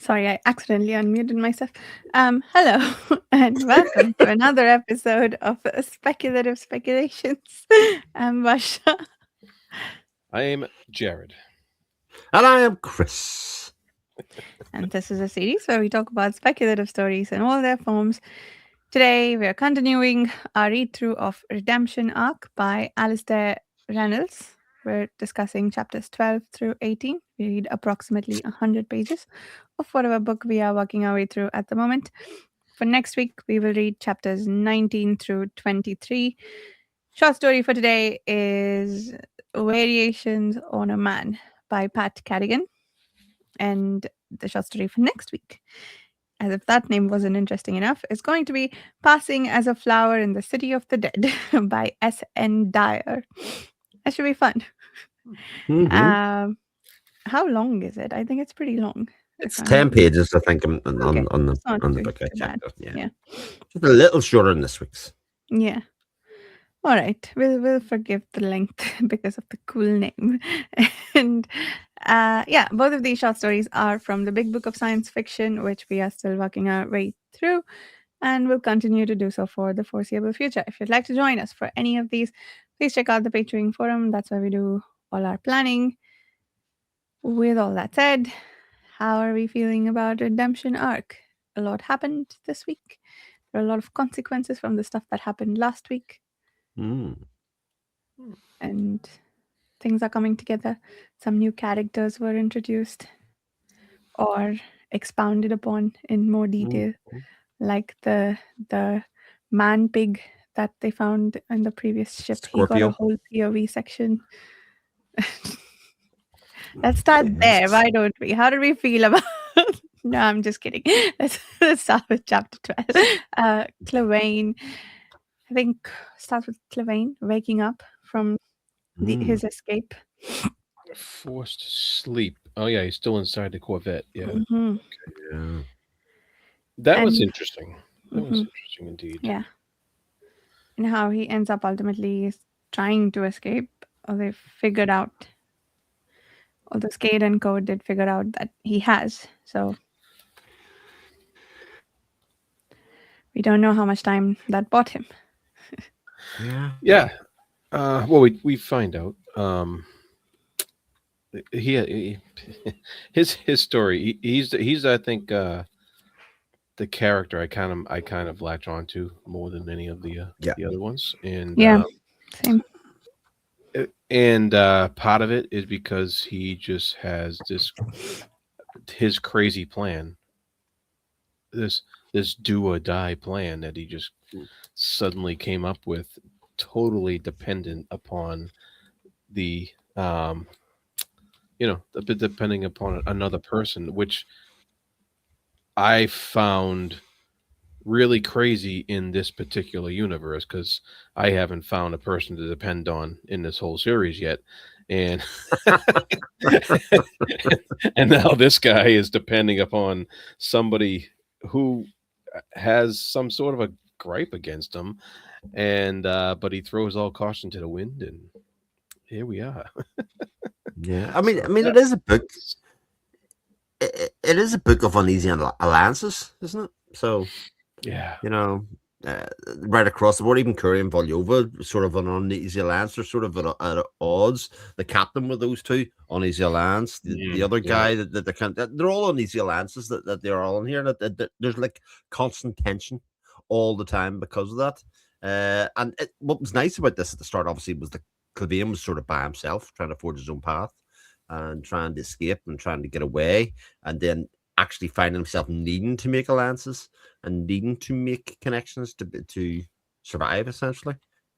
Sorry, I accidentally unmuted myself. Hello and welcome to another episode of Speculative Speculations. I'm Basha. I'm Jared. And I am Chris. And this is a series where we talk about speculative stories in all their forms. Today, we are continuing our read through of Redemption Ark by Alastair Reynolds. We're discussing chapters 12 through 18. We read approximately 100 pages of whatever book we are working our way through at the moment. For next week, we will read chapters 19 through 23. Short story for today is Variations on a Man by Pat Cadigan. And the short story for next week, as if that name wasn't interesting enough, is going to be Passing as a Flower in the City of the Dead by S.N. Dyer. That should be fun. Mm-hmm. How long is it? I think it's pretty long. It's 10 pages, I think, on Okay, on the it's not on the too book I bad. checked. Yeah. Yeah. Just a little shorter than this week's. Yeah. All right, we'll forgive the length because of the cool name. And yeah, both of these short stories are from the Big Book of Science Fiction, which we are still working our way through, and will continue to do so for the foreseeable future. If you'd like to join us for any of these, please check out the Patreon forum. That's where we do all our planning. With all that said, how are we feeling about Redemption Arc? A lot happened this week. There are a lot of consequences from the stuff that happened last week. And things are coming together. Some new characters were introduced or expounded upon in more detail, like the man pig that they found in the previous ship. Scorpio. He got a whole POV section. Let's start there. Why don't we? How do we feel about? No, I'm just kidding. Let's start with chapter 12. Clevain. I think starts with Clevain waking up from his escape. Forced sleep. Oh yeah, he's still inside the Corvette. Yeah, Mm-hmm. Yeah. that was And- interesting. That was interesting indeed. Yeah. And how he ends up ultimately trying to escape, or they figured out, although Skate and Code did figure out that he has. So we don't know how much time that bought him. Yeah. Yeah. Well, we find out. He his story. He's I think the character I kind of latch onto more than any of the other ones. And Yeah. Same. and part of it is because he just has his crazy plan, this do or die plan that he just suddenly came up with, totally dependent upon the a bit depending upon another person, which I found really crazy in this particular universe, because I haven't found a person to depend on in this whole series yet. And and now this guy is depending upon somebody who has some sort of a gripe against him, and but he throws all caution to the wind, and here we are. Yeah. I mean, it is a book. It is a book of uneasy alliances, isn't it? So, Yeah. right across the board, even Curry and Volyova, sort of an uneasy alliance. They're sort of at odds. The captain with those two, uneasy alliance. The other guy that they can't. They're all uneasy alliances that they're all in here. That there's like constant tension all the time because of that. And what was nice about this at the start, obviously, was the Clevain was sort of by himself, trying to forge his own path and trying to escape and trying to get away, and then actually finding himself needing to make alliances and needing to make connections to survive, essentially.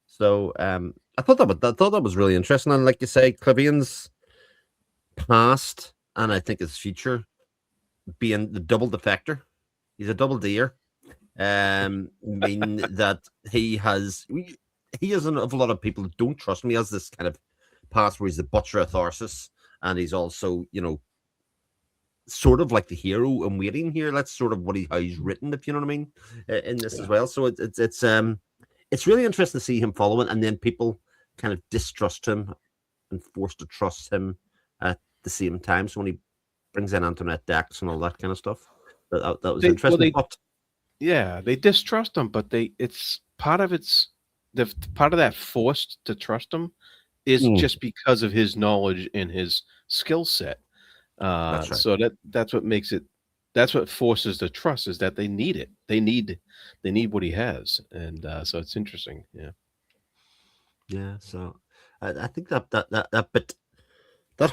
So I thought that was really interesting, and like you say, Clevain's past and I think his future being the double defector. He's a double D'er. Mean that he has an awful lot of people that don't trust him. He has this kind of past where he's the butcher of Tharsis, and he's also, sort of like the hero in waiting here. That's sort of how he's written, if you know what I mean, in this as well. So it's really interesting to see him following, and then people kind of distrust him and forced to trust him at the same time. So when he brings in internet decks and all that kind of stuff. That was They well interesting. they But yeah, they distrust him, but it's part of the part of that forced to trust him is Mm, just because of his knowledge and his skill set. that's right. So that's what makes it that's what forces the trust is that they need it. They need what he has, and so it's interesting. Yeah. Yeah. So I think that bit, that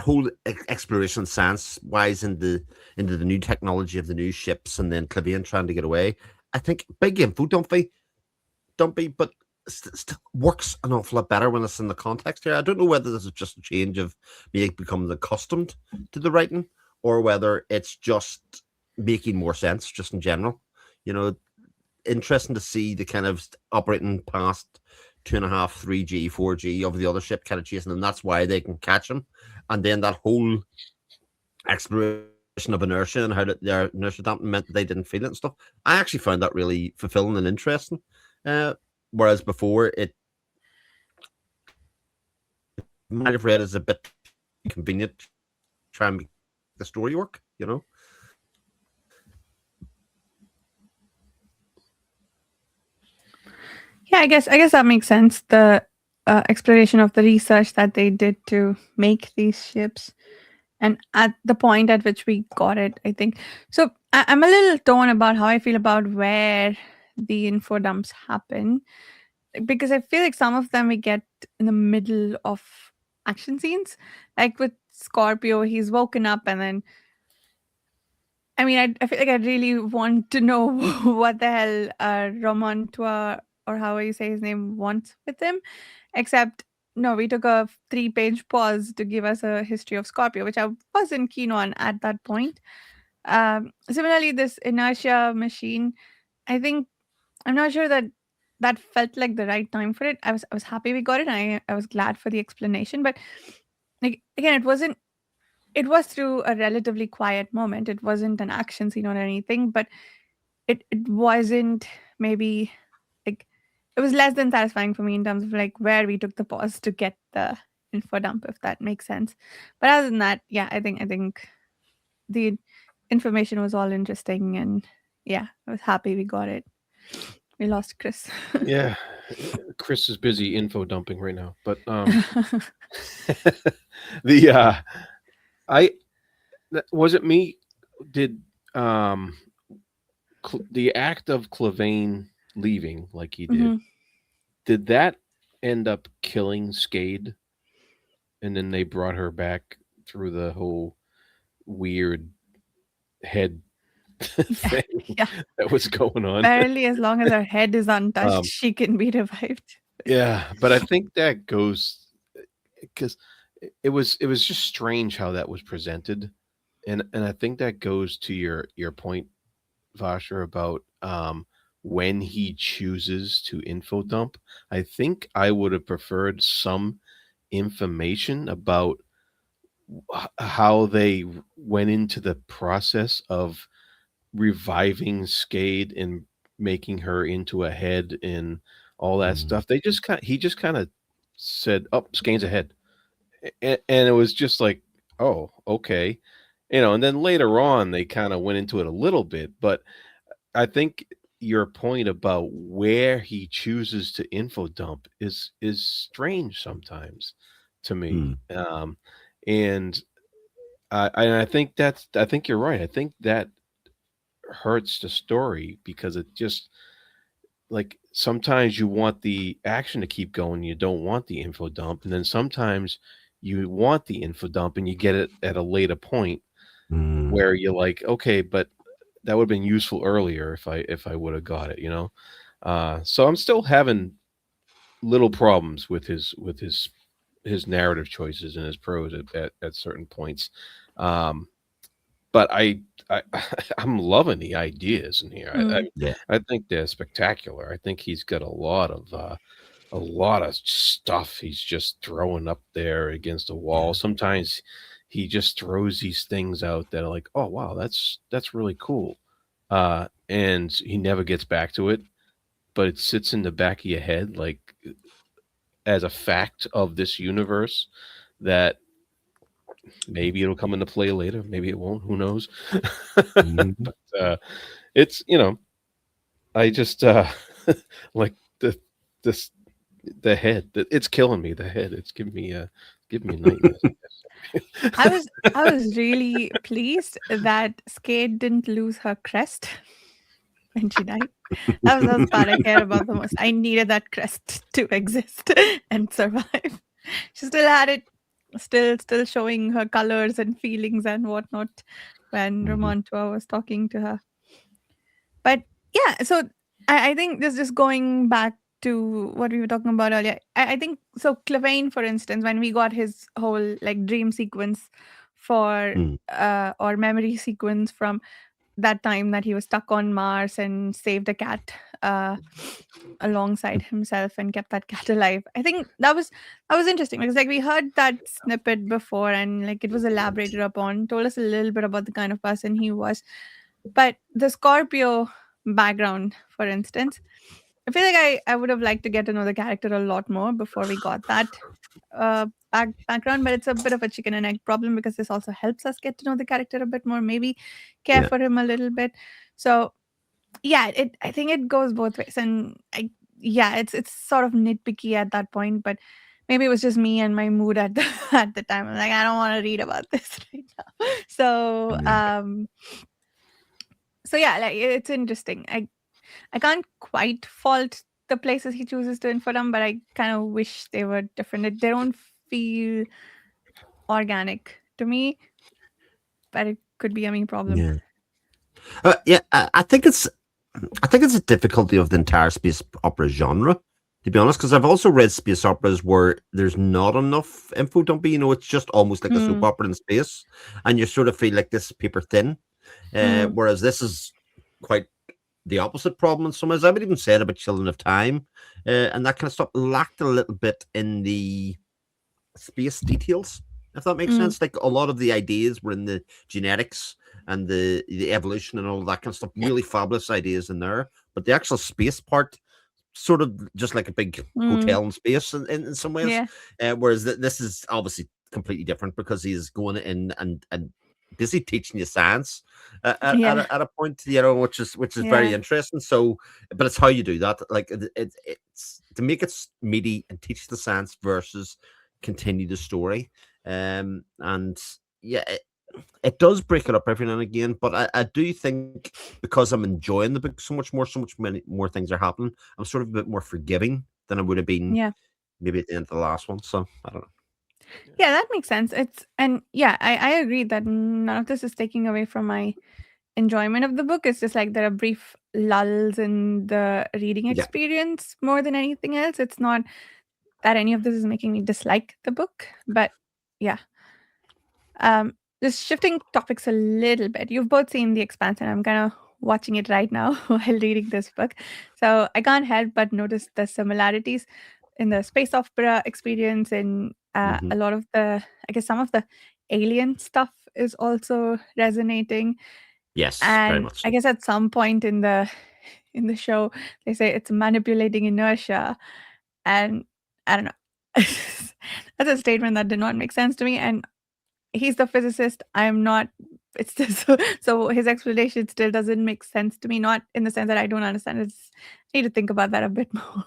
whole exploration science wise into the new technology of the new ships, and then Clavian trying to get away. I think big info dumpy, but still works an awful lot better when it's in the context here. I don't know whether this is just a change of me becoming accustomed to the writing, or whether it's just making more sense just in general. You know, interesting to see the kind of operating past 2.5, 3G, 4G of the other ship kind of chasing them. That's why they can catch them. And then that whole exploration of inertia and how that their inertia damping meant that they didn't feel it and stuff. I actually found that really fulfilling and interesting. Uh, Whereas before it might have read as a bit convenient to try and make the story work, you know? Yeah, I guess that makes sense. The exploration of the research that they did to make these ships, and at the point at which we got it, I think. So I'm a little torn about how I feel about where the info dumps happen, because I feel like some of them we get in the middle of action scenes, like with Scorpio. He's woken up, and then I mean, I feel like I really want to know what the hell Romantua, or how you say his name, wants with him. Except, no, we took a 3-page pause to give us a history of Scorpio, which I wasn't keen on at that point. Similarly, this inertia machine, I think I'm not sure that that felt like the right time for it. I was happy we got it. I was glad for the explanation, but like again, it was through a relatively quiet moment. It wasn't an action scene or anything, but it wasn't maybe like it was less than satisfying for me in terms of like where we took the pause to get the info dump, if that makes sense. But other than that, yeah, I think the information was all interesting, and yeah, I was happy we got it. We lost Chris. Yeah. Chris is busy info dumping right now, but the I was it me did the act of Clavane leaving like he Mhm. did that end up killing Skade, and then they brought her back through the whole weird head Yeah, thing yeah. that was going on. Apparently, as long as her head is untouched, um she can be revived. yeah, but I think that goes because it was just strange how that was presented, and I think that goes to your point, Vasher, about when he chooses to info dump. I think I would have preferred some information about how they went into the process of reviving Skade and making her into a head and all that Mm, stuff. He just kind of said, "Oh, Skane's a head," and it was just like, "Oh, okay," And then later on they kind of went into it a little bit, but I think your point about where he chooses to info dump is strange sometimes to me. mm, And I think I think you're right. I think that hurts the story because it just like sometimes you want the action to keep going, you don't want the info dump, and then sometimes you want the info dump and you get it at a later point mm. where you're like, okay, but that would have been useful earlier if I would have got it, So I'm still having little problems with his narrative choices and his prose at certain points. Um, but I I'm loving the ideas in here. Mm. Yeah. I think they're spectacular. I think he's got a lot of stuff he's just throwing up there against a wall. Yeah. Sometimes he just throws these things out that are like, oh wow, that's really cool. And he never gets back to it, but it sits in the back of your head like as a fact of this universe that Maybe it'll come into play later. Maybe it won't. Who knows? Mhm. But it's I just like this the head. It's killing me. The head. It's giving me nightmares. I was really pleased that Skate didn't lose her crest when she died. That was the part I care about the most. I needed that crest to exist and survive. She still had it, still showing her colors and feelings and whatnot when Mhm. Ramontua was talking to her. But yeah, so I think this just going back to what we were talking about earlier. I think so. Clavane, for instance, when we got his whole like dream sequence for Mm. or memory sequence from that time that he was stuck on Mars and saved a cat alongside himself and kept that cat alive. I think that was interesting because like we heard that snippet before and like it was elaborated upon, told us a little bit about the kind of person he was. But the Scorpio background, for instance, I feel like I would have liked to get to know the character a lot more before we got that background, but it's a bit of a chicken and egg problem because this also helps us get to know the character a bit more, maybe care Yeah. for him a little bit. So yeah, I think it goes both ways, and it's sort of nitpicky at that point, but maybe it was just me and my mood at the at the time. I'm like, I don't want to read about this right now. So Yeah. so yeah, like it's interesting. I can't quite fault the places he chooses to info them, but I kind of wish they were different. They don't feel organic to me, but it could be a me problem. Yeah. Yeah. I think it's a difficulty of the entire space opera genre, to be honest, because I've also read space operas where there's not enough info dumping. It's just almost like a soap Mm, opera in space, and you sort of feel like this is paper thin. mm, Whereas this is quite the opposite problem in some ways. I would even say it about Children of Time, and that kind of stuff lacked a little bit in the space details, if that makes mm, sense. Like a lot of the ideas were in the genetics and the evolution and all of that kind of stuff. Really fabulous ideas in there, but the actual space part, sort of just like a big mm. hotel in space in some ways. Yeah, Whereas this is obviously completely different because he's going in and busy teaching you science yeah, at a point, which is very yeah, interesting. So, but it's how you do that. Like it's to make it meaty and teach the science versus continue the story. And yeah, it does break it up every now and again, but I do think because I'm enjoying the book so much many more things are happening, I'm sort of a bit more forgiving than I would have been yeah. maybe at the end of the last one. So I don't know. Yeah, that makes sense. It's and yeah, I agree that none of this is taking away from my enjoyment of the book. It's just like there are brief lulls in the reading Yeah. experience more than anything else. It's not that any of this is making me dislike the book, but yeah. Um, just shifting topics a little bit. You've both seen The Expanse, and I'm kind of watching it right now while reading this book. So I can't help but notice the similarities in the space opera experience and Hmm. a lot of the, I guess, some of the alien stuff is also resonating. Yes, very And much I so. guess at some point in the show, they say it's manipulating inertia, and I don't know. That's a statement that did not make sense to me. And he's the physicist. I'm not. It's just so his explanation still doesn't make sense to me. Not in the sense that I don't understand. It's I need to think about that a bit more.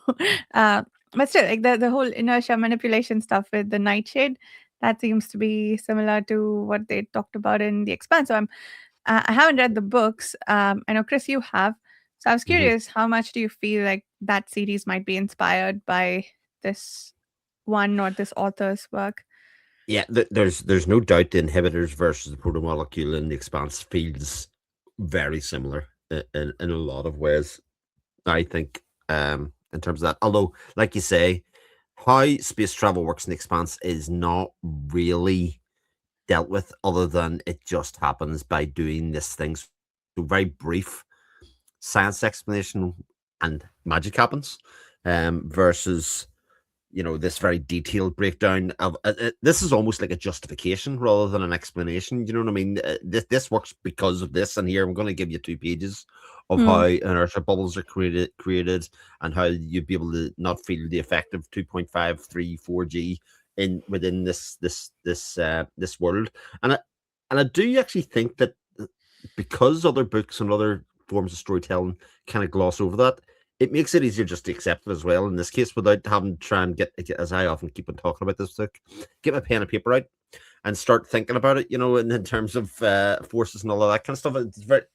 uh, but still, like the whole inertia manipulation stuff with the nightshade, that seems to be similar to what they talked about in the Expanse. So I haven't read the books. I know Chris, you have. So I was Hmm. curious, how much do you feel like that series might be inspired by this one or this author's work? Yeah, there's no doubt the inhibitors versus the protomolecule in the expanse feels very similar in a lot of ways. I think in terms of that. Although, like you say, how space travel works in the expanse is not really dealt with other than it just happens by doing this thing. So very brief science explanation and magic happens. Versus this very detailed breakdown of this is almost like a justification rather than an explanation. You know what I mean? This works because of this, and here I'm going to give you 2 pages of how Hmm. inertia bubbles are created, and how you'd be able to not feel the effect of 2.534G in within this world, and I do actually think that because other books and other forms of storytelling kind of gloss over that, it makes it easier just to accept it as well. In this case, without having to try and get, as I often keep on talking about this book, get my pen and paper out and start thinking about it. In terms of forces and all of that kind of stuff.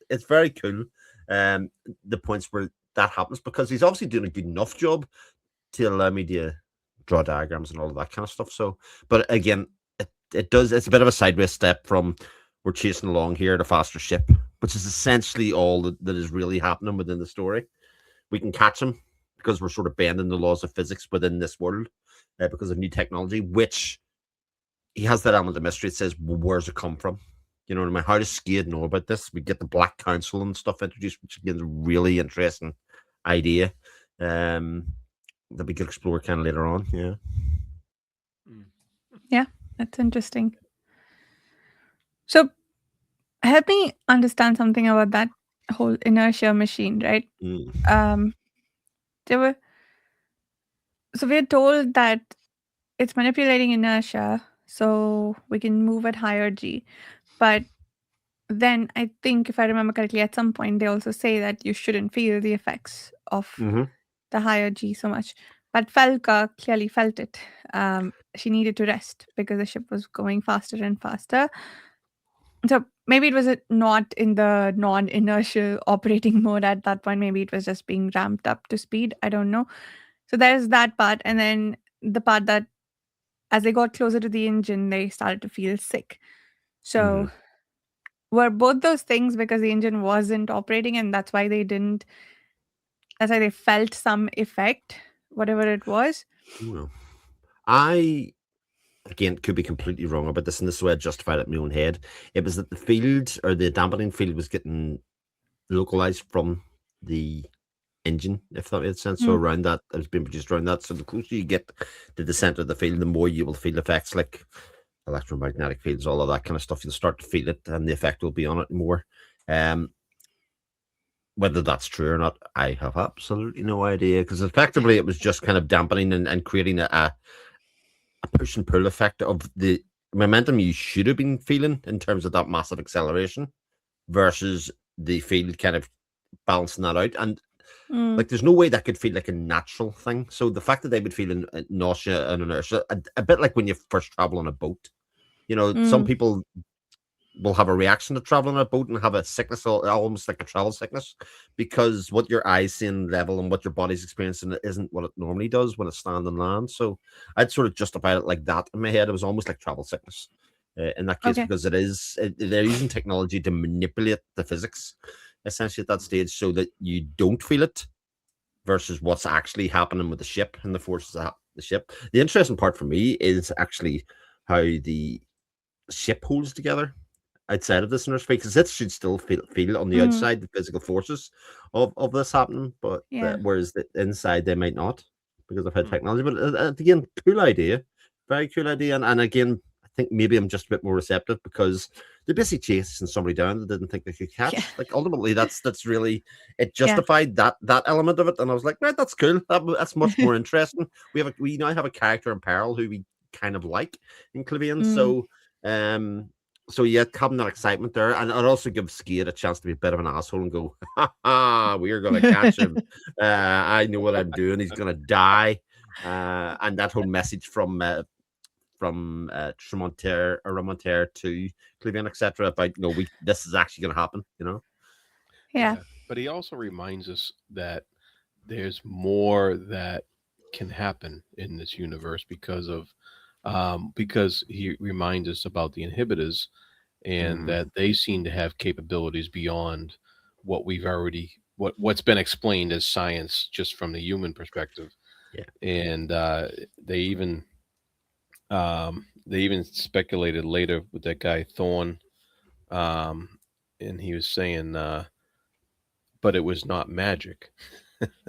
It's very cool. The points where that happens, because he's obviously doing a good enough job to allow me to draw diagrams and all of that kind of stuff. So, but again, it's a bit of a sideways step from we're chasing along here at a faster ship, which is essentially all that is really happening within the story. We can catch him because we're sort of bending the laws of physics within this world because of new technology, which he has that element of mystery. It says, well, where's it come from? You know what I mean? How does Skade know about this? We get the Black Council and stuff introduced, which again is a really interesting idea that we could explore kind of later on. Yeah. Yeah, that's interesting. So help me understand something about that whole inertia machine, right? There were so we're told that it's manipulating inertia so we can move at higher G. But then I think, if I remember correctly, at some point they also say that you shouldn't feel the effects of the higher G so much. But Felka clearly felt it. She needed to rest because the ship was going faster and faster. So maybe it was not in the non-inertial operating mode at that point. Maybe it was just being ramped up to speed. I don't know. So there's that part. And then the part that as they got closer to the engine, they started to feel sick. So were both those things because the engine wasn't operating and that's why they felt some effect, whatever it was? Well, I, again, could be completely wrong about this, and this is why I justified it in my own head. It was that the field, or the dampening field, was getting localized from the engine, if that made sense. So around that, it was being produced around that. So the closer you get to the center of the field, the more you will feel effects like electromagnetic fields, all of that kind of stuff. You'll start to feel it, and the effect will be on it more. Whether that's true or not, I have absolutely no idea, because effectively it was just kind of dampening and creating a push and pull effect of the momentum you should have been feeling in terms of that massive acceleration versus the field kind of balancing that out. And like, there's no way that could feel like a natural thing. So the fact that they would feel nausea and inertia, a bit like when you first travel on a boat. Some people will have a reaction to traveling on a boat and have a sickness, almost like a travel sickness, because what your eyes see in level and what your body's experiencing isn't what it normally does when it's stand and land. So I'd sort of justified it like that in my head. It was almost like travel sickness in that case, because they're using technology to manipulate the physics essentially at that stage so that you don't feel it versus what's actually happening with the ship and the forces of the ship. The interesting part for me is actually how the ship holds together outside of this inner space, because it should still feel on the outside the physical forces of this happening, but whereas the inside they might not because of how technology. But again, cool idea, very cool idea, and again, I think maybe I'm just a bit more receptive because they're basically chasing somebody down that didn't think they could catch. Like, ultimately, that's really it justified that element of it, and I was like, right, that's cool. That's much more interesting. We now have a character in peril who we kind of like in Clivian, so yeah, having that excitement there, and it also gives Skade a chance to be a bit of an asshole and go, "Ha ha, we're gonna catch him. I know what I'm doing. He's gonna die." And that whole message from Tremontier or Remontier to Clivian, etc., about this is actually gonna happen. Yeah. But he also reminds us that there's more that can happen in this universe because he reminds us about the inhibitors and that they seem to have capabilities beyond what we've already what's been explained as science just from the human perspective. And they even speculated later with that guy Thorne, and he was saying but it was not magic.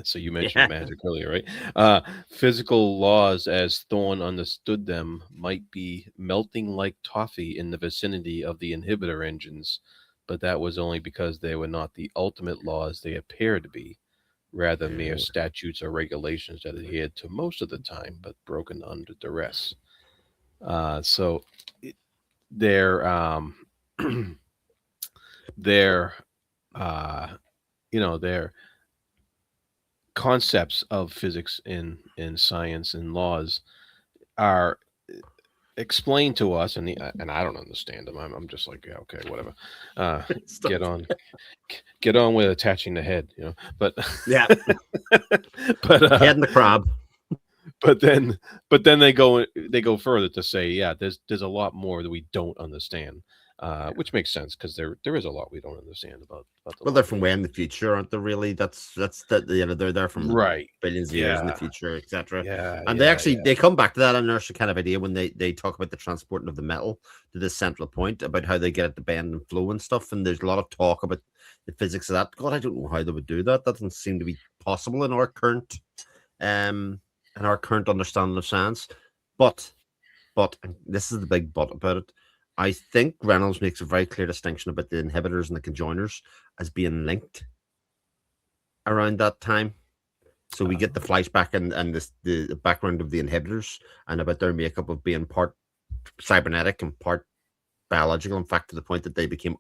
So you mentioned magic earlier, right? Physical laws, as Thorne understood them, might be melting like toffee in the vicinity of the inhibitor engines, but that was only because they were not the ultimate laws they appeared to be, rather mere statutes or regulations that adhered to most of the time, but broken under duress. So their their uh, their concepts of physics in science and laws are explained to us, and I don't understand them. I'm just like, yeah, okay, whatever. Uh, Stuff. get on, get on with attaching the head, But Yeah, but the head and the crab. but then they go further to say, yeah, there's a lot more that we don't understand, which makes sense because there is a lot we don't understand about the Well, they're laws from of way in the future, aren't they? Really, that's that. They're there from right. billions of years in the Yeah, future, etc. yeah, And yeah, they come back to that inertia kind of idea when they talk about the transporting of the metal to this central point about how they get it to bend and flow and stuff. And there's a lot of talk about the physics of that. God, I don't know how they would do that. That doesn't seem to be possible um in our current understanding of science. But and this is the big but about it. I think Reynolds makes a very clear distinction about the inhibitors and the conjoiners as being linked around that time. So we get the flashback and the background of the inhibitors and about their makeup of being part cybernetic and part biological. In fact, to the point that they became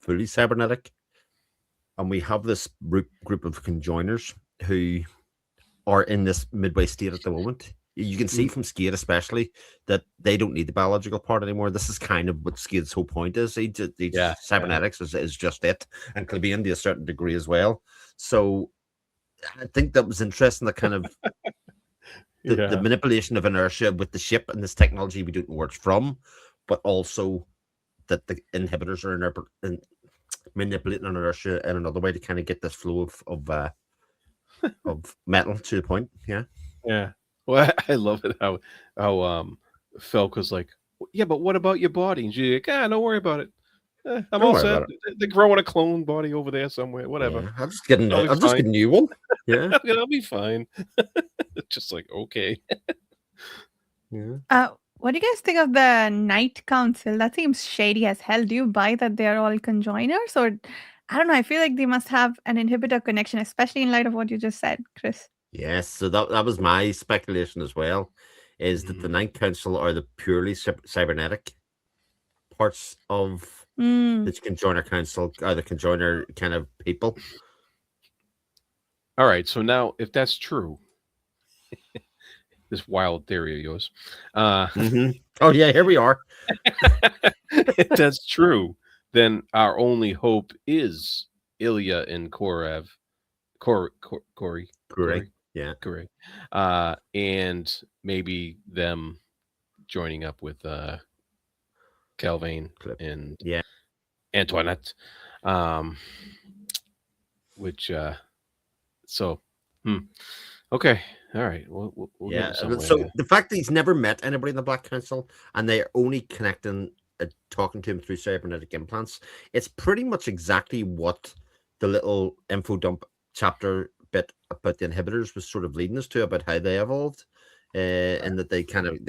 fully cybernetic. And we have this group of conjoiners who are in this midway state at the moment. You can see from Skate, especially, that they don't need the biological part anymore. This is kind of what Skate's whole point is. yeah, yeah, Cybernetics is just it, and Clebian to a certain degree as well. So I think that was interesting. That kind of the yeah. manipulation of inertia with the ship and this technology we don't know where it's from, but also that the inhibitors are manipulating inertia in another way to kind of get this flow of metal to the point. Yeah. Yeah. Well, I love it how Felk was like, yeah, but what about your body? And she's like, don't worry about it. I'm Don't all worry set. about it. They're growing a clone body over there somewhere. Whatever. Yeah, I'll be I'll just fine. get a new one. Yeah, I'll be fine. Just like, okay. yeah. What do you guys think of the Night Council? That seems shady as hell. Do you buy that they're all conjoiners? Or I don't know. I feel like they must have an inhibitor connection, especially in light of what you just said, Chris. Yes. So that was my speculation as well, is that the Mm. Ninth Council are the purely cybernetic parts of Mm. the conjoiner council, or the conjoiner kind of people. All right. So now, if that's true, this wild theory of yours, uh, Oh yeah, here we are. if that's true, then our only hope is Ilya and Korev, Corey, Correct. Yeah. Corey, and maybe them joining up with Calvin Clip. and Yeah. Antoinette, um, which so okay, all right, we'll get Yeah. it somewhere. So the fact that he's never met anybody in the Black Council and they're only connecting, talking to him through cybernetic implants, it's pretty much exactly what the little info dump chapter bit about the inhibitors was sort of leading us to about how they evolved. And that they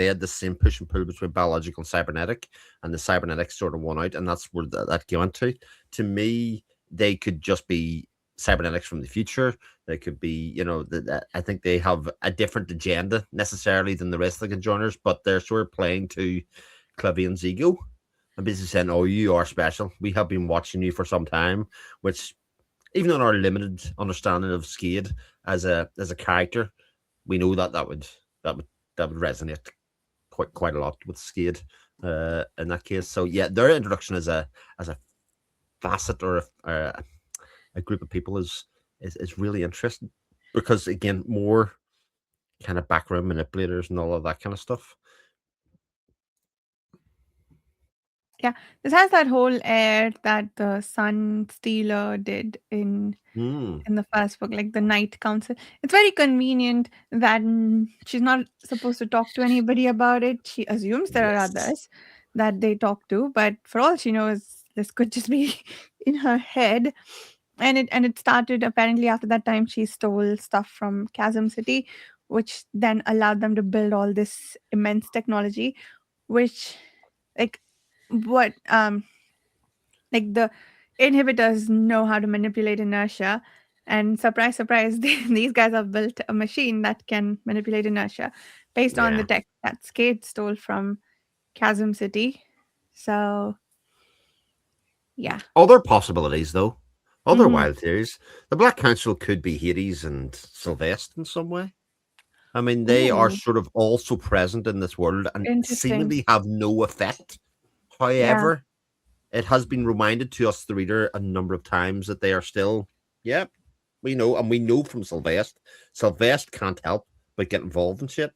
had the same push and pull between biological and cybernetic, and the cybernetic sort of won out, and that's where that came into. To me, they could just be cybernetics from the future. They could be, I think they have a different agenda necessarily than the rest of the conjoiners, but they're sort of playing to Clavian's ego and basically saying, "Oh, you are special. We have been watching you for some time," which, even in our limited understanding of Skade as a character, we know that would that would resonate quite a lot with Skade in that case. So yeah, their introduction as a facet or a group of people is really interesting because again, more kind of background manipulators and all of that kind of stuff. Yeah, this has that whole air that the Sun Stealer did Mm, in the first book, like the Night Council. It's very convenient that she's not supposed to talk to anybody about it. She assumes there are yes. others that they talk to, but for all she knows, this could just be in her head. And it started apparently after that time she stole stuff from Chasm City, which then allowed them to build all this immense technology, which like what like the inhibitors know how to manipulate inertia, and surprise surprise these guys have built a machine that can manipulate inertia based on the Yeah. tech that Skate stole from Chasm City. So, yeah. Other possibilities, though. Other Mm-hmm. wild theories. The Black Council could be Hades and Sylvester in some way. I mean, they are Ooh, sort of also present in this world and interesting. seemingly have no effect. Yeah. However, it has been reminded to us, the reader, a number of times that they are still, yep, we know, and we know from Sylvester. Sylvester can't help but get involved in shit.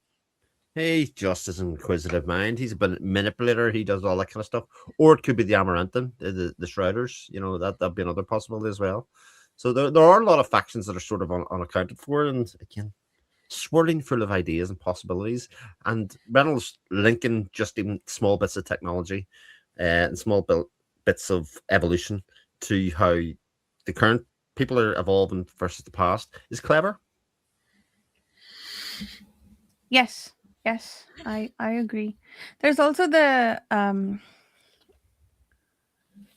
He's just as inquisitive mind. He's a manipulator. He does all that kind of stuff. Or it could be the Amaranthine, the Shrouders. You know, that'd be another possibility as well. So there are a lot of factions that are sort of unaccounted for. And again, swirling full of ideas and possibilities. And Reynolds linking just even small bits of technology and small bits of evolution to how the current people are evolving versus the past is clever. Yes. Yes. I agree. There's also the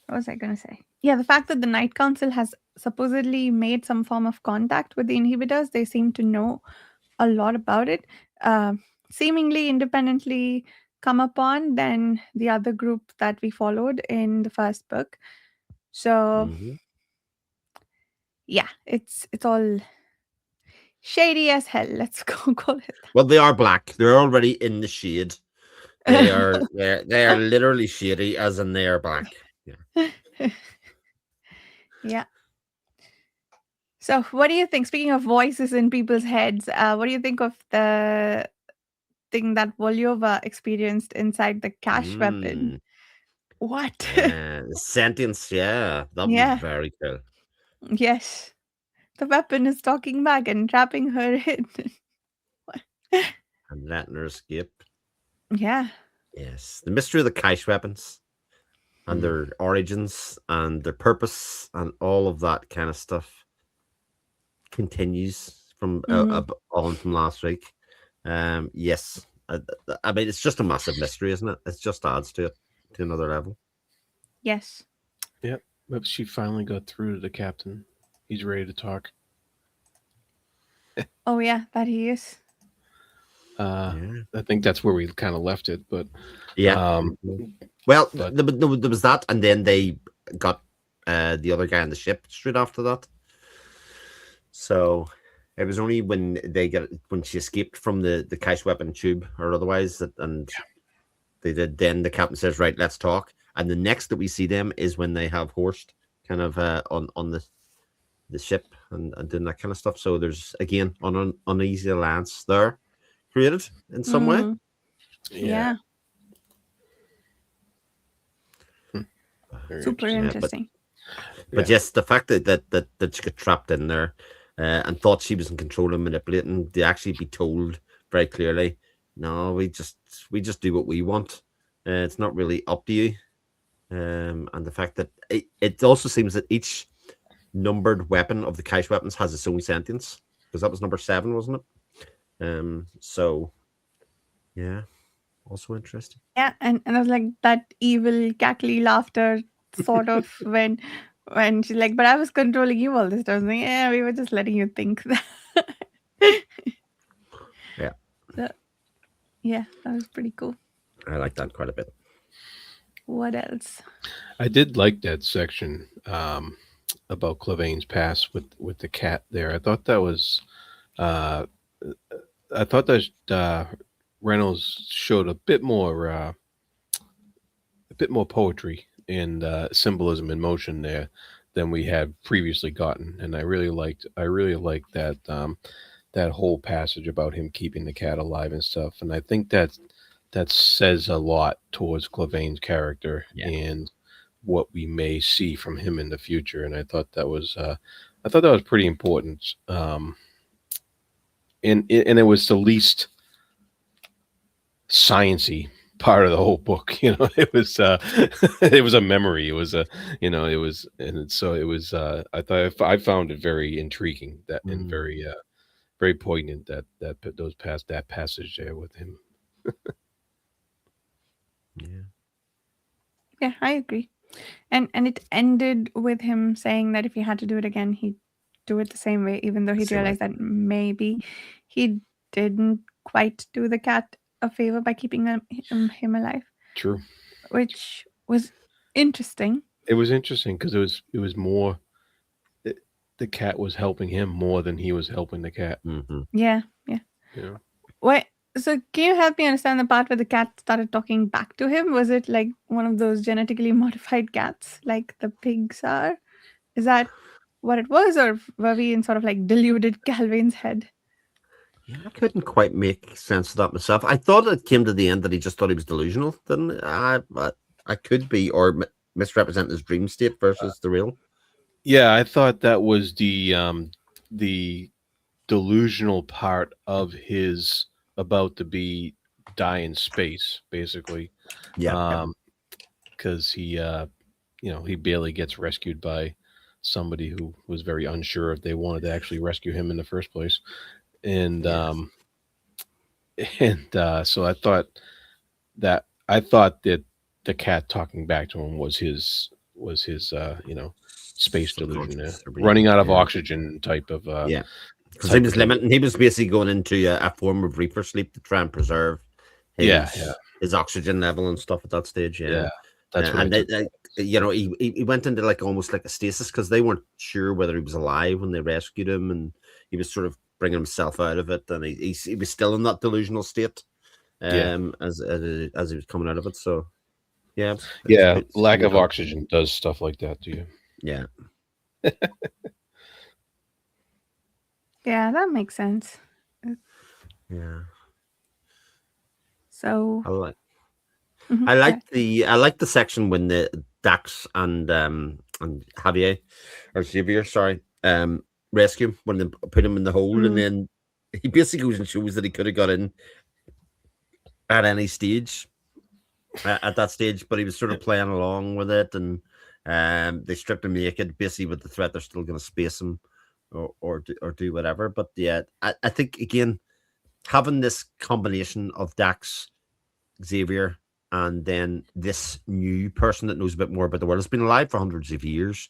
what was I going to say? Yeah, the fact that the Night Council has supposedly made some form of contact with the inhibitors. They seem to know a lot about it, uh, seemingly independently come upon than the other group that we followed in the first book. So Mm-hmm. yeah, it's all shady as hell. Let's go call it Well, they are black. They're already in the shade. They are literally shady, as in they are black. Yeah. that. Yeah. So, what do you think? Speaking of voices in people's heads, what do you think of the thing that Volyova experienced inside the cash weapon? Mm. What? Sentience, yeah. That was Yeah. very cool. Yes. The weapon is talking back and trapping her in. And letting her escape. Yeah. Yes. The mystery of the cash weapons and Mm. their origins and their purpose and all of that kind of stuff continues from Hmm. on from last week. Yes. I mean, it's just a massive mystery, isn't it? It just adds to it to another level. Yes. Yep. But she finally got through to the captain. He's ready to talk. Oh, yeah, that he is. Yeah. I think that's where we kind of left it, but Yeah. um, Well, but there was that, and then they got the other guy on the ship straight after that. So it was only when when she escaped from the cash weapon tube or otherwise that, and they did. Then the captain says, "Right, let's talk." And the next that we see them is when they have Horst kind of on the ship and doing that kind of stuff. So there's again an uneasy alliance there created in some way. Hmm. yeah, Yeah. Hmm. Very Super interesting. Yeah, interesting. but Yeah. yes, the fact that she got trapped in there and thought she was in control and manipulating, to actually be told very clearly, no, we just do what we want. It's not really up to you. And the fact that it also seems that each numbered weapon of the cache weapons has its own sentence, because that was number 7, wasn't it? So yeah, also interesting. Yeah, and I was like that evil cackly laughter sort of when she's like, but I was controlling you all this time. I was like, yeah, we were just letting you think that. Yeah, So, yeah, that was pretty cool. I like that quite a bit. What else? I did like that section about Clavaine's past with the cat there. I thought that was uh, I thought that Reynolds showed a bit more poetry and symbolism and motion there than we had previously gotten, and I really liked that that whole passage about him keeping the cat alive and stuff, and I think that says a lot towards Clavaine's character Yeah. and what we may see from him in the future, and I thought that was pretty important, and it was the least sciency part of the whole book. It was it was a memory. It was a it was and so it was. I found it very intriguing that and Mm, very poignant that passage there with him. yeah. Yeah, I agree. And it ended with him saying that if he had to do it again, he'd do it the same way, even though he Same way. realized that maybe he didn't quite do the cat a favor by keeping him alive. True. which was interesting. It was interesting because it was more it, the cat was helping him more than he was helping the cat. Mm-hmm. Yeah, yeah. You know? Wait, so can you help me understand the part where the cat started talking back to him? Was it like one of those genetically modified cats, like the pigs are? Is that what it was, or were we in sort of like deluded Calvin's head? Yeah, I couldn't quite make sense of that myself. I thought it came to the end that he just thought he was delusional. Didn't I could be or misrepresent his dream state versus the real. Yeah, I thought that was the delusional part of his about to be die in space, basically. Yeah. Because he barely gets rescued by somebody who was very unsure if they wanted to actually rescue him in the first place, and Yes. So I thought that the cat talking back to him was his space delusion, Subconscious or running out of yeah. oxygen type of Yeah. Because he type was of thing. limiting. He was basically going into a form of reefer sleep to try and preserve his Yeah. his oxygen level and stuff at that stage. Yeah, that's what I and took. he went into like almost like a stasis because they weren't sure whether he was alive when they rescued him, and he was sort of bringing himself out of it, and he was still in that delusional state. Yeah. As he was coming out of it. So yeah, Yeah, it's lack good of help. oxygen does stuff like that to you. Yeah. Yeah, that makes sense. Yeah. So, I like mhm, I go like ahead. I like the section when the Dax and Javier or Xavier, sorry, rescue him when they put him in the hole, and Mm, then he basically goes and shows that he could have got in at any stage at that stage, but he was sort of playing along with it, and they stripped him naked, basically with the threat they're still going to space him or do whatever. But yeah, I think again having this combination of Dax, Xavier, and then this new person that knows a bit more about the world has been alive for hundreds of years,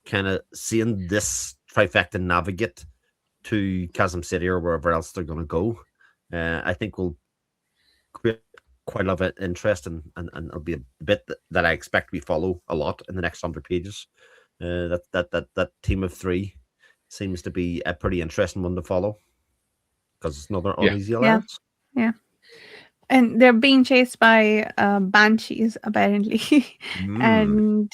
kind of seeing this trifecta navigate to Chasm City or wherever else they're going to go, I think will create quite a lot of interest, and it'll be a bit that I expect we follow a lot in the next 100 pages. That team of three seems to be a pretty interesting one to follow because it's another Yeah. uneasy yeah, alliance. yeah. And they're being chased by banshees, apparently. Mm. and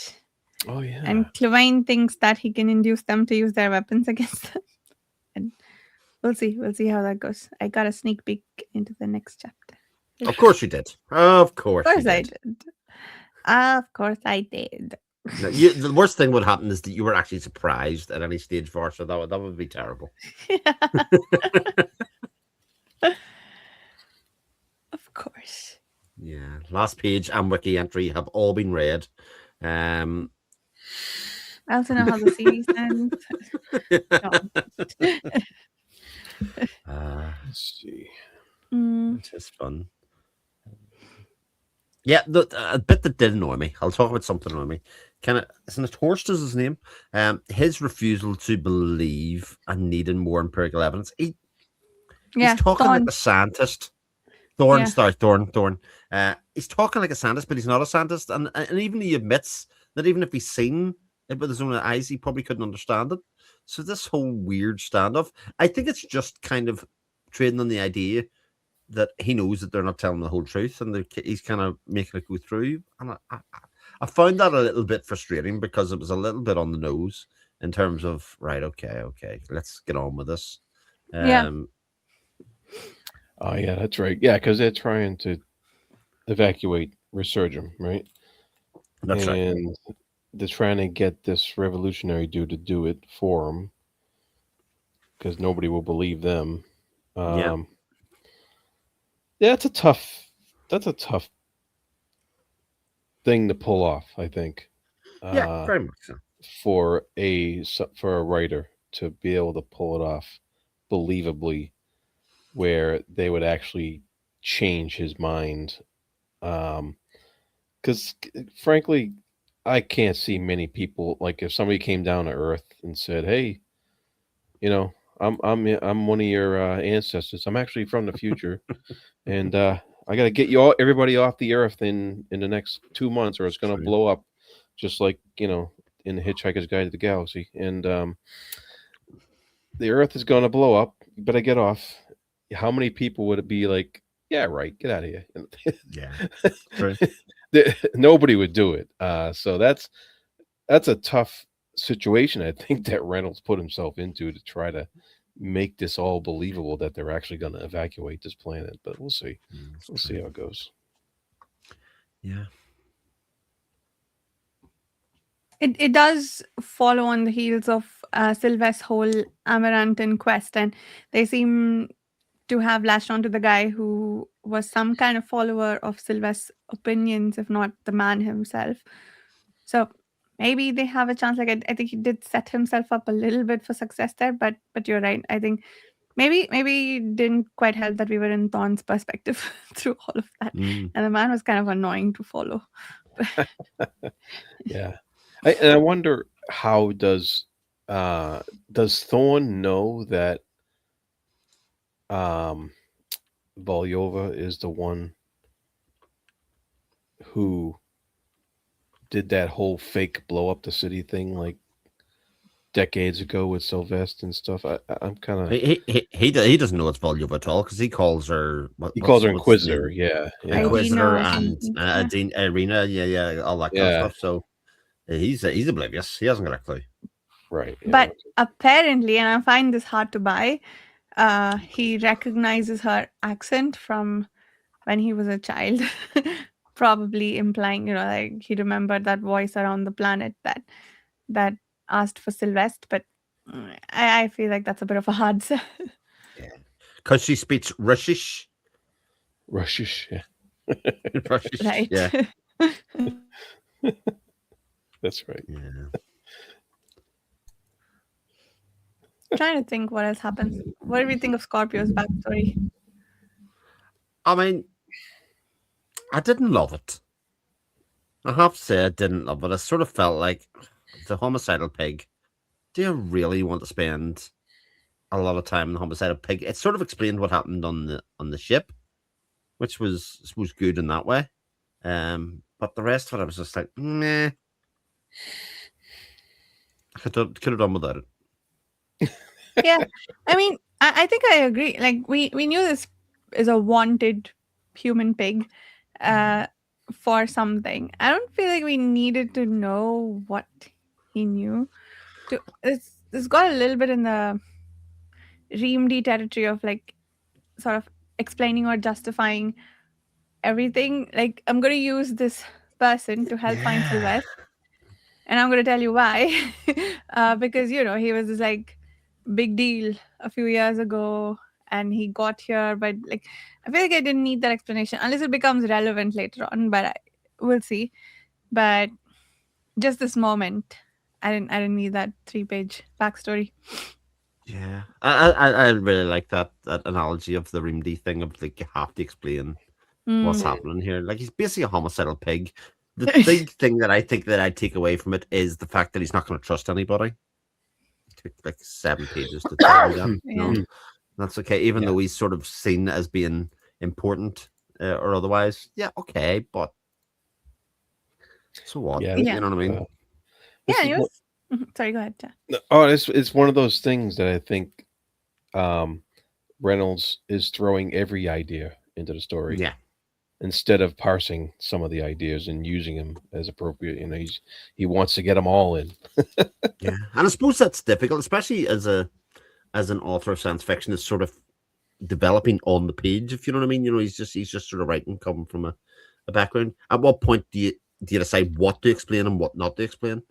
Oh yeah. and Clevine thinks that he can induce them to use their weapons against them. And we'll see. We'll see how that goes. I got a sneak peek into the next chapter. Of course you did. Of course Of you course I did. did. Of course I did. No, the worst thing would happen is that you were actually surprised at any stage, Varsha. That would be terrible. Of course. Yeah. Last page and wiki entry have all been read. I also know how the series ends. Let's see. It's just fun. Yeah, a bit that did annoy me. I'll talk about something annoy me. Kind of, isn't it Horst is his name? His refusal to believe and needing more empirical evidence. He's talking like Thorn. a scientist. Thorn, Yeah. sorry, Thorn. He's talking like a scientist, but he's not a scientist, and even he admits that even if he's seen it with his own eyes, he probably couldn't understand it. So this whole weird standoff, I think it's just kind of trading on the idea that he knows that they're not telling the whole truth, and he's kind of making it go through. And I found that a little bit frustrating because it was a little bit on the nose in terms of right, okay, let's get on with this. Yeah. Oh yeah, that's right. Yeah, because they're trying to evacuate Resurgam, right? That's right. And they're trying to get this revolutionary dude to do it for them because nobody will believe them. Yeah. Yeah, that's a tough thing to pull off. I think. Yeah, very much so. For a writer to be able to pull it off believably, where they would actually change his mind. Because frankly, I can't see many people like if somebody came down to Earth and said, "Hey, I'm one of your ancestors. I'm actually from the future, and I got to get everybody off the Earth in the next 2 months, or it's going to blow up, just like in the Hitchhiker's Guide to the Galaxy. And the Earth is going to blow up. You better get off. How many people would it be like? Yeah, right. Get out of here. Yeah, true. Nobody would do it. So that's a tough situation, I think, that Reynolds put himself into to try to make this all believable that they're actually going to evacuate this planet. But we'll see. We'll see how it goes. Yeah. It does follow on the heels of Sylvest's whole Amarantin quest, and they seem to have latched onto the guy who was some kind of follower of Sylvest's opinions, if not the man himself. So maybe they have a chance. Like I think he did set himself up a little bit for success there, but you're right. I think maybe it didn't quite help that we were in Thorne's perspective through all of that, and the man was kind of annoying to follow. Yeah, I wonder, how does Thorne know that Volyova is the one who did that whole fake blow up the city thing like decades ago with Sylvester and stuff? I'm kind of he doesn't know it's Volyova at all, because he calls her Inquisitor. Yeah. Inquisitor Irina, and Irina, yeah, all that kind of stuff. So he's oblivious. He hasn't got a clue. Right. Yeah. But apparently, and I find this hard to buy, he recognizes her accent from when he was a child, probably implying, like he remembered that voice around the planet that asked for Sylvester. But I feel like that's a bit of a hard sell. Yeah, because she speaks Russish. Yeah. Russish, Right. yeah. That's right. Yeah. Trying to think what else happens. What do we think of Scorpio's backstory? I mean, I didn't love it. I have to say I didn't love it. I sort of felt like the homicidal pig. Do you really want to spend a lot of time on the homicidal pig? It sort of explained what happened on the ship, which was good in that way. But the rest of it, I was just like, meh. I could have done without it. Yeah, I mean, I think I agree. Like we knew this is a wanted human pig for something. I don't feel like we needed to know what he knew. It's got a little bit in the Reamdy territory of like sort of explaining or justifying everything. Like I'm going to use this person to help find Sylvester, and I'm going to tell you why. Because he was this like big deal a few years ago, and he got here. But like I feel like I didn't need that explanation unless it becomes relevant later on. But we'll see. But just this moment, I didn't need that 3-page backstory. Yeah, I really like that analogy of the Rimdy thing of like you have to explain what's happening here. Like he's basically a homicidal pig. The big thing that I think that I take away from it is the fact that he's not going to trust anybody. It took like 7 pages to tell me that. No, that's okay. Even though he's sort of seen as being important or otherwise, yeah, okay, but so what? Yeah, You know what I mean? Yeah. Sorry, go ahead. Oh, it's one of those things that I think Reynolds is throwing every idea into the story. Yeah. Instead of parsing some of the ideas and using them as appropriate. He wants to get them all in. Yeah, and I suppose that's difficult, especially as an author of science fiction, is sort of developing on the page. If you know what I mean, he's just sort of writing, coming from a background. At what point do you decide what to explain and what not to explain?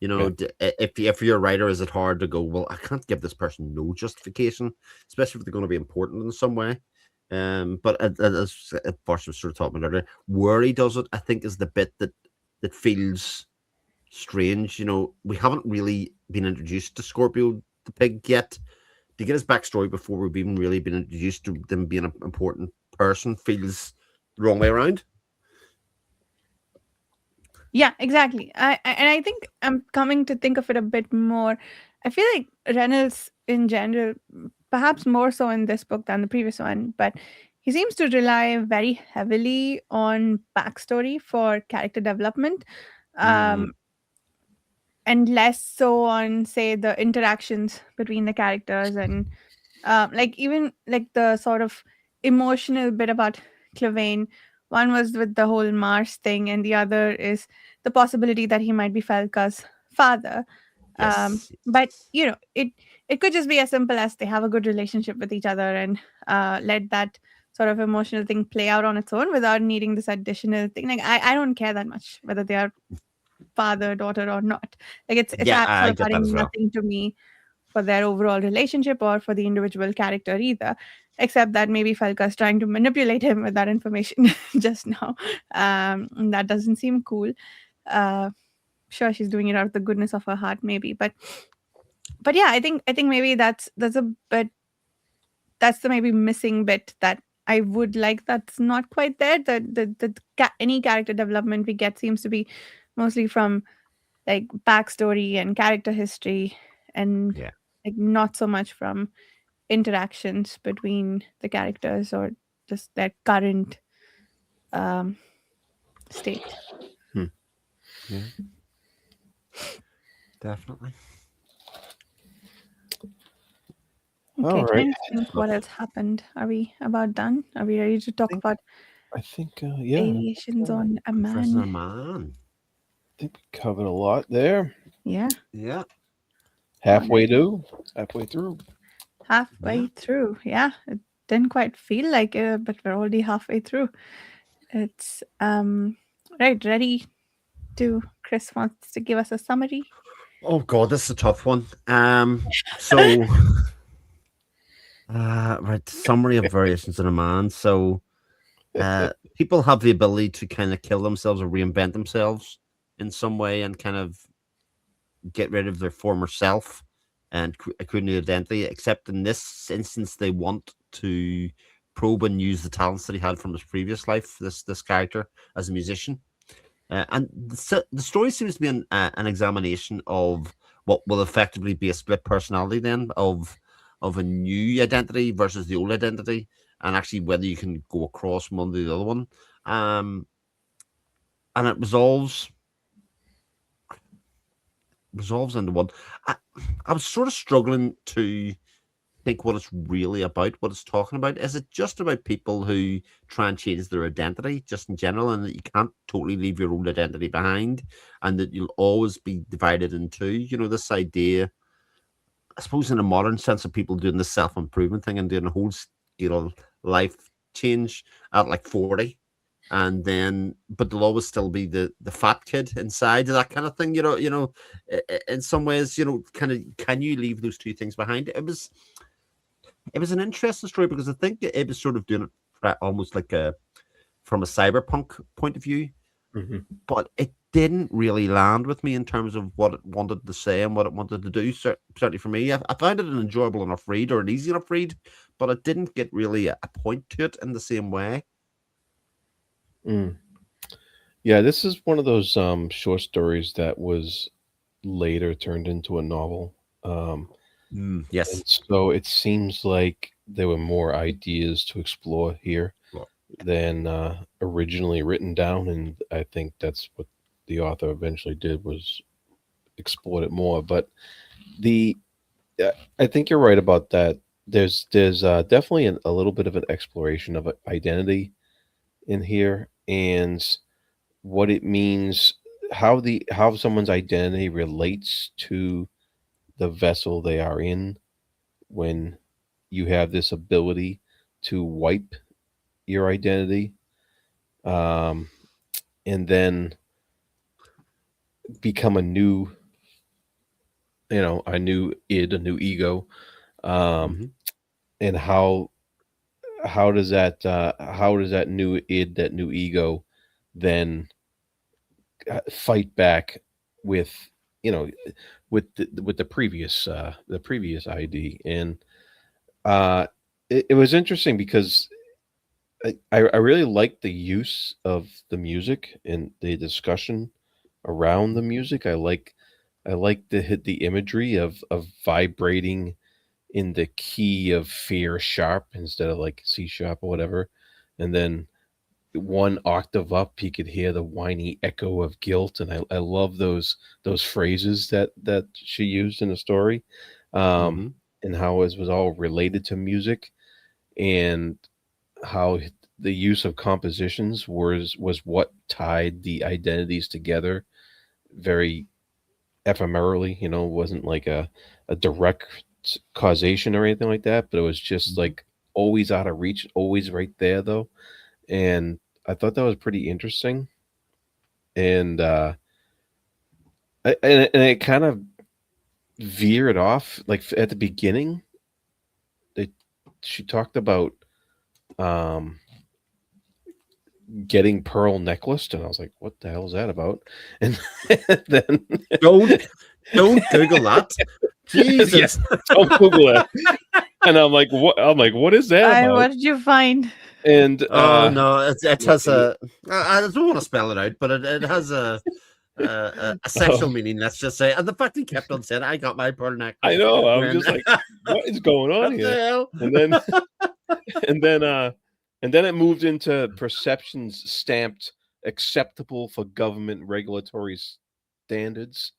If you're a writer, is it hard to go, well, I can't give this person no justification, especially if they're going to be important in some way. But as Boris was sort of talking about earlier, where he does it, I think, is the bit that feels strange. We haven't really been introduced to Scorpio the pig yet. To get his backstory before we've even really been introduced to them being an important person feels the wrong way around. Yeah, exactly. I think I'm coming to think of it a bit more. I feel like Reynolds in general, perhaps more so in this book than the previous one, but he seems to rely very heavily on backstory for character development, Mm, um, and less so on, say, the interactions between the characters, and like even like the sort of emotional bit about Clevane. One was with the whole Mars thing, and the other is the possibility that he might be Falca's father. yes. But it could just be as simple as they have a good relationship with each other, and let that sort of emotional thing play out on its own without needing this additional thing. Like I don't care that much whether they are father daughter or not. Like it's Yeah, sort I of get that as adding well. nothing to me for their overall relationship or for the individual character either, except that maybe Falca's trying to manipulate him with that information just now. And that doesn't seem cool. uh sure, she's doing it out of the goodness of her heart maybe, but yeah, I think maybe that's a bit, that's the maybe missing bit that I would like, that's not quite there. Any character development we get seems to be mostly from like backstory and character history, and Yeah, like not so much from interactions between the characters or just their current um state. Hmm. Yeah. definitely. All Okay, right. trying to think what else happened. Are we about done? Are we ready to I talk think about yeah. variations on a Prisoner man? Man. I think we covered a lot there. Yeah, Yeah, Halfway to halfway through. yeah. halfway through. Yeah, it didn't quite feel like it, but we're already halfway through. It's right, ready to, Chris wants to give us a summary. Oh God, this is a tough one. So right, summary of variations in a man. So people have the ability to kind of kill themselves or reinvent themselves in some way and kind of get rid of their former self and accrue new identity. Except in this instance, they want to probe and use the talents that he had from his previous life. This character as a musician. And the story seems to be an examination of what will effectively be a split personality then of a new identity versus the old identity, and actually whether you can go across from one to the other one. Um, and it resolves into one. I, I was sort of struggling to think what it's really about, what it's talking about. Is it just about people who try and change their identity just in general, and that you can't totally leave your old identity behind, and that you'll always be divided in two? You know, this idea, I suppose, in a modern sense, of people doing the self improvement thing and doing a whole life change at like 40. And then, but there'll always still be the fat kid inside, that kind of thing. In some ways, kind of, can you leave those two things behind? It was an interesting story because I think it was sort of doing it almost like a from a cyberpunk point of view, Hmm. but it didn't really land with me in terms of what it wanted to say and what it wanted to do. Certainly for me, I found it an enjoyable enough read or an easy enough read, but it didn't get really a point to it in the same way. Mm. Yeah, this is one of those short stories that was later turned into a novel. Um, and Yes. so it seems like there were more ideas to explore here Well, than originally written down, and I think that's what the author eventually did, was explored it more. But the I think you're right about that. There's definitely a little bit of an exploration of identity in here, and what it means, how someone's identity relates to the vessel they are in, when you have this ability to wipe your identity, um, and then become a new id, a new ego, um, mhm. and how does that new id, that new ego, then fight back with you know with the previous ID. And uh, it was interesting because I really liked the use of the music and the discussion around the music. I like the imagery of vibrating in the key of fear sharp instead of like C sharp or whatever. And then one octave up, he could hear the whiny echo of guilt. And I love those phrases that she used in the story, Mm-hmm. and how it was all related to music, and how the use of compositions was what tied the identities together very ephemerally. It wasn't like a direct causation or anything like that, but it was just like always out of reach, always right there though. And I thought that was pretty interesting. And and it kind of veered off like at the beginning. They She talked about um getting pearl necklaced, and I was like, what the hell is that about? And then Don't Google that. Jesus. yes, don't Google it. And what is that about? What did you find? And Oh no, it has a. I don't want to spell it out, but it has a sexual meaning. Let's just say, and the fact he kept on saying, "I got my pearl necklace." I know, I'm when- just like, what is going on what the here? hell? And then and then it moved into perceptions stamped acceptable for government regulatory standards.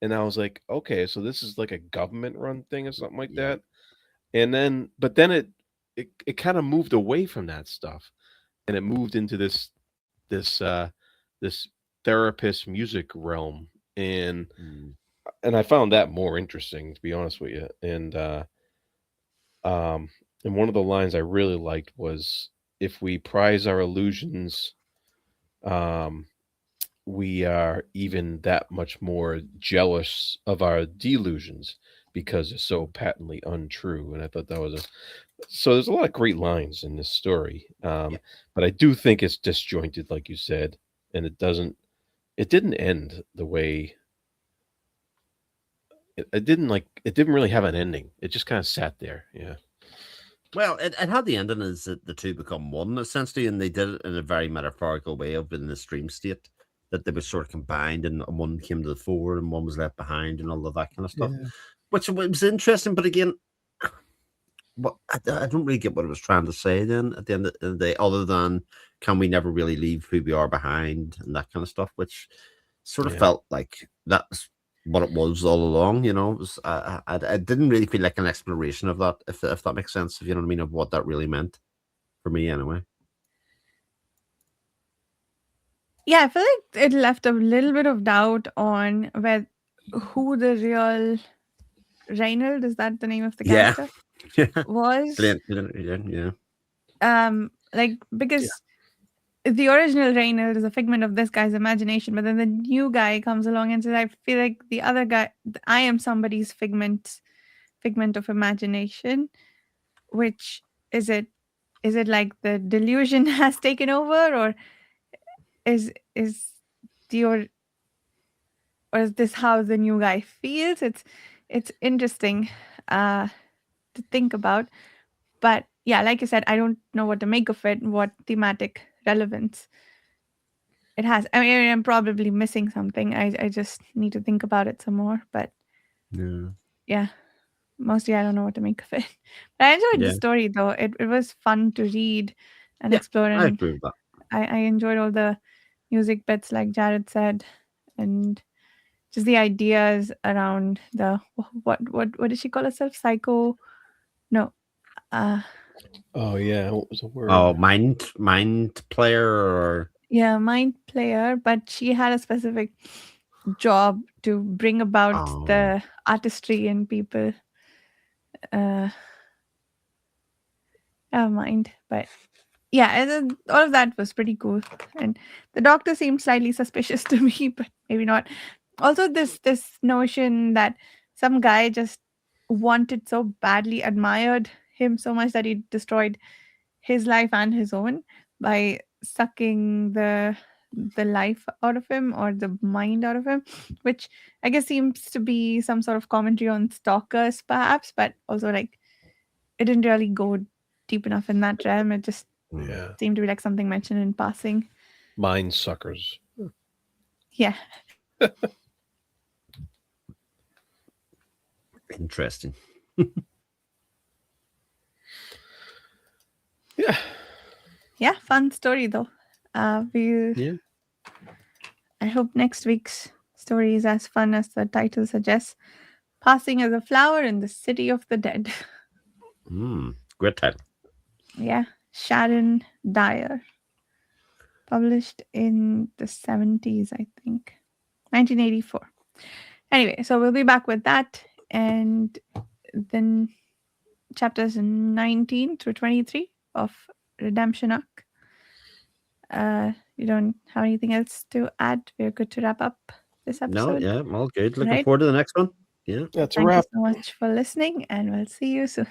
And I was like, okay, so this is like a government run thing or something like Yeah. that. And then but then it kind of moved away from that stuff, and it moved into this this therapist music realm. and Mm. and I found that more interesting, to be honest with you. Um and one of the lines I really liked was, if we prize our illusions, um we are even that much more jealous of our delusions because they're so patently untrue. And I thought that was so there's a lot of great lines in this story. Yeah. But I do think it's disjointed, like you said, and it didn't end the way it didn't really have an ending. It just kind of sat there. Yeah. Well, it had the ending is that the two become one essentially, and they did it in a very metaphorical way of in the stream state that they were sort of combined, and one came to the fore and one was left behind, and all of that kind of stuff, which was interesting. But again, I don't really get what it was trying to say then at the end of the day, other than can we never really leave who we are behind and that kind of stuff, which sort of felt like that's what it was all along. It was I didn't really feel like an exploration of that, if that makes sense, if you know what I mean, of what that really meant for me anyway. Yeah, I feel like it left a little bit of doubt on who the real Reynolds, is that the name of the Yeah. character, Yeah. was. Yeah. Because the original Reynolds is a figment of this guy's imagination, but then the new guy comes along and says, I feel like the other guy, I am somebody's figment of imagination. Which is it like the delusion has taken over, or is the or is this how the new guy feels? It's interesting to think about. But yeah, like you said, I don't know what to make of it, what thematic relevance it has. I mean, I'm probably missing something. I just need to think about it some more. But yeah, mostly I don't know what to make of it. But I enjoyed the story though. It was fun to read and explore, I and agree with that. I enjoyed all the music bits, like Jared said, and just the ideas around the what did she call herself? Psycho? No. Oh yeah, what was the word? Oh, mind player, or Yeah, mind player, but she had a specific job to bring about the artistry in people. Never mind, but yeah, and then all of that was pretty cool. And the doctor seemed slightly suspicious to me, but maybe not. Also, this notion that some guy just wanted so badly, admired him so much that he destroyed his life and his own by sucking the life out of him, or the mind out of him, which I guess seems to be some sort of commentary on stalkers perhaps, but also like it didn't really go deep enough in that realm. It just seemed to be like something mentioned in passing. Mind suckers. Yeah. Interesting. Yeah, fun story though. Yeah. I hope next week's story is as fun as the title suggests. Passing as a flower in the city of the dead. Great title. Yeah, Sharon Dyer. Published in the 70s, I think. 1984. Anyway, so we'll be back with that. And then chapters 19 through 23 of Redemption Ark. You don't have anything else to add? We're good to wrap up this No, episode. yeah, all good. Looking Right. forward to the next one. Yeah. That's a Thank you wrap. so much for listening, and we'll see you soon.